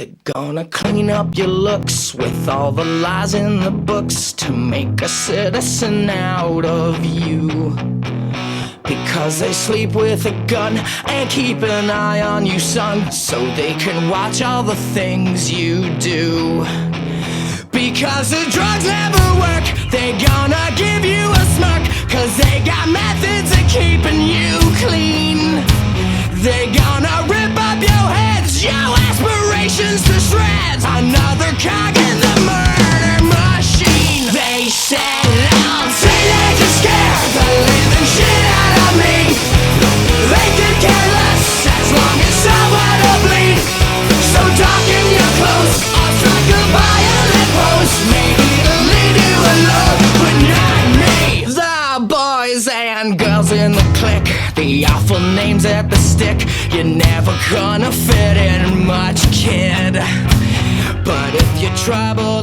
They're gonna clean up your looks with all the lies in the books to make a citizen out of you. Because they sleep with a gun and keep an eye on you, son, so they can watch all the things you do. Because the drugs never work, they gonna give you a smirk, cause they got methods of keeping you clean. They gonna rip up your heads, your aspirations to shreds, another cog in the murder machine. They said I'm teenage and scared the living shit out of me. They could care less as long as someone will bleed. So darken your clothes, I'll strike a violent pose. Maybe it'll lead you alone, but not me. The boys and girls in the clique, the awful names at the stick. You're never gonna fit in much, kid. But if you're troubled